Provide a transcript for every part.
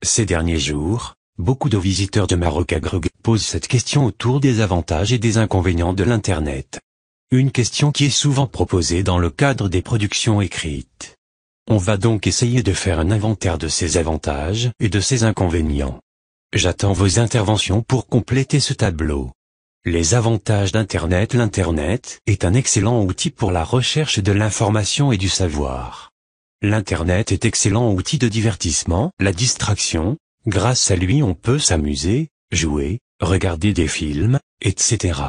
Ces derniers jours, beaucoup de visiteurs de Maroc Agreg posent cette question autour des avantages et des inconvénients de l'Internet. Une question qui est souvent proposée dans le cadre des productions écrites. On va donc essayer de faire un inventaire de ces avantages et de ces inconvénients. J'attends vos interventions pour compléter ce tableau. Les avantages d'Internet. L'Internet est un excellent outil pour la recherche de l'information et du savoir. L'Internet est excellent outil de divertissement, la distraction. Grâce à lui on peut s'amuser, jouer, regarder des films, etc.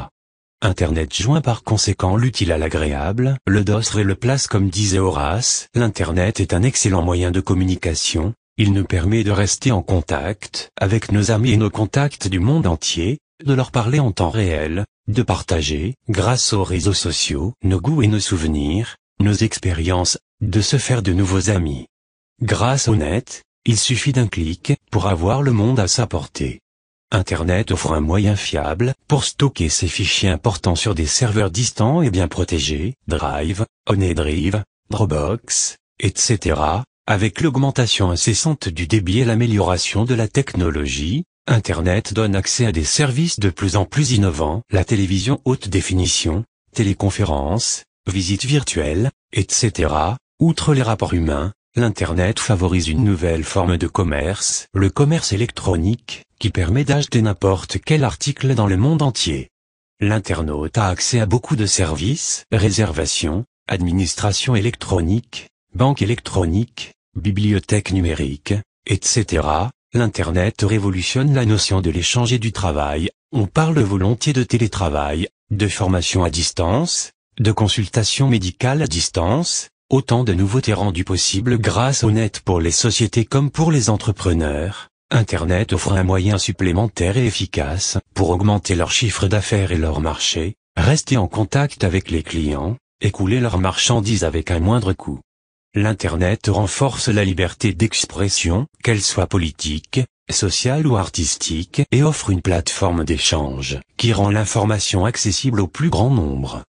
Internet joint par conséquent l'utile à l'agréable, le dostre et le place comme disait Horace. L'Internet est un excellent moyen de communication, il nous permet de rester en contact avec nos amis et nos contacts du monde entier, de leur parler en temps réel, de partager, grâce aux réseaux sociaux, nos goûts et nos souvenirs, nos expériences, de se faire de nouveaux amis. Grâce au net, il suffit d'un clic pour avoir le monde à sa portée. Internet offre un moyen fiable pour stocker ses fichiers importants sur des serveurs distants et bien protégés, Drive, OneDrive, Dropbox, etc. Avec l'augmentation incessante du débit et l'amélioration de la technologie, Internet donne accès à des services de plus en plus innovants, la télévision haute définition, téléconférences, visites virtuelles, etc. Outre les rapports humains, l'Internet favorise une nouvelle forme de commerce, le commerce électronique, qui permet d'acheter n'importe quel article dans le monde entier. L'internaute a accès à beaucoup de services, réservation, administration électronique, banque électronique, bibliothèque numérique, etc. L'Internet révolutionne la notion de l'échange et du travail, on parle volontiers de télétravail, de formation à distance, de consultation médicale à distance, autant de nouveautés rendues possibles grâce au net pour les sociétés comme pour les entrepreneurs. Internet offre un moyen supplémentaire et efficace pour augmenter leur chiffre d'affaires et leur marché, rester en contact avec les clients, écouler leurs marchandises avec un moindre coût. L'Internet renforce la liberté d'expression, qu'elle soit politique, sociale ou artistique, et offre une plateforme d'échange qui rend l'information accessible au plus grand nombre.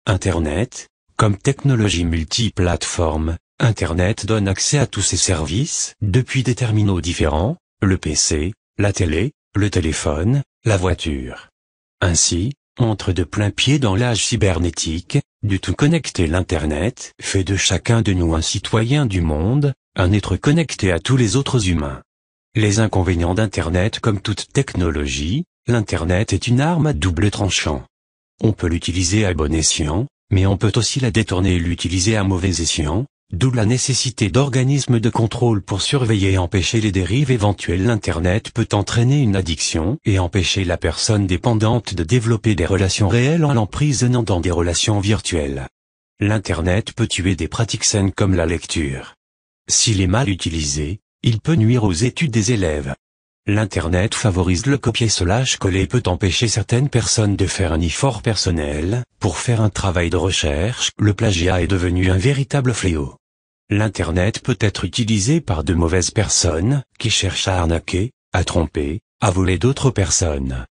Internet, comme technologie multiplateforme, Internet donne accès à tous ces services depuis des terminaux différents, le PC, la télé, le téléphone, la voiture. Ainsi, entre de plein pied dans l'âge cybernétique, du tout connecté. L'Internet fait de chacun de nous un citoyen du monde, un être connecté à tous les autres humains. Les inconvénients d'Internet. Comme toute technologie, l'Internet est une arme à double tranchant. On peut l'utiliser à bon escient, mais on peut aussi la détourner et l'utiliser à mauvais escient, d'où la nécessité d'organismes de contrôle pour surveiller et empêcher les dérives éventuelles. L'Internet peut entraîner une addiction et empêcher la personne dépendante de développer des relations réelles en l'emprisonnant dans des relations virtuelles. L'Internet peut tuer des pratiques saines comme la lecture. S'il est mal utilisé, il peut nuire aux études des élèves. L'Internet favorise le copier-coller et peut empêcher certaines personnes de faire un effort personnel pour faire un travail de recherche. Le plagiat est devenu un véritable fléau. L'Internet peut être utilisé par de mauvaises personnes qui cherchent à arnaquer, à tromper, à voler d'autres personnes.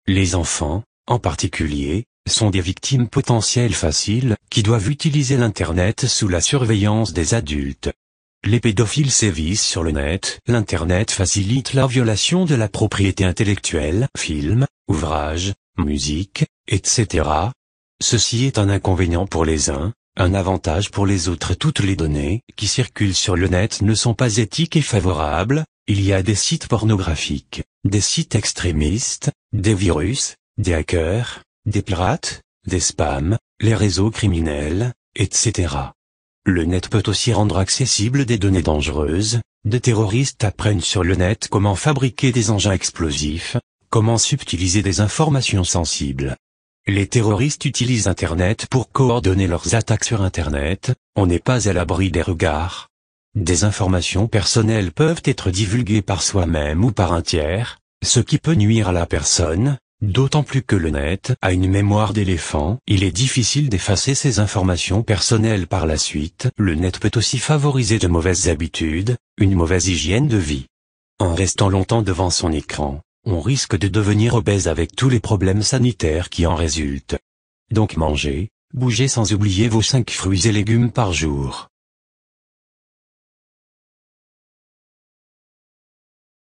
Les enfants, en particulier, sont des victimes potentielles faciles qui doivent utiliser l'Internet sous la surveillance des adultes. Les pédophiles sévissent sur le net. L'Internet facilite la violation de la propriété intellectuelle, films, ouvrages, musique, etc. Ceci est un inconvénient pour les uns, un avantage pour les autres. Toutes les données qui circulent sur le net ne sont pas éthiques et favorables. Il y a des sites pornographiques, des sites extrémistes, des virus, des hackers, des pirates, des spams, les réseaux criminels, etc. Le net peut aussi rendre accessibles des données dangereuses. Des terroristes apprennent sur le net comment fabriquer des engins explosifs, comment subtiliser des informations sensibles. Les terroristes utilisent Internet pour coordonner leurs attaques sur Internet. On n'est pas à l'abri des regards. Des informations personnelles peuvent être divulguées par soi-même ou par un tiers, ce qui peut nuire à la personne. D'autant plus que le net a une mémoire d'éléphant, il est difficile d'effacer ces informations personnelles par la suite. Le net peut aussi favoriser de mauvaises habitudes, une mauvaise hygiène de vie. En restant longtemps devant son écran, on risque de devenir obèse avec tous les problèmes sanitaires qui en résultent. Donc mangez, bougez sans oublier vos 5 fruits et légumes par jour.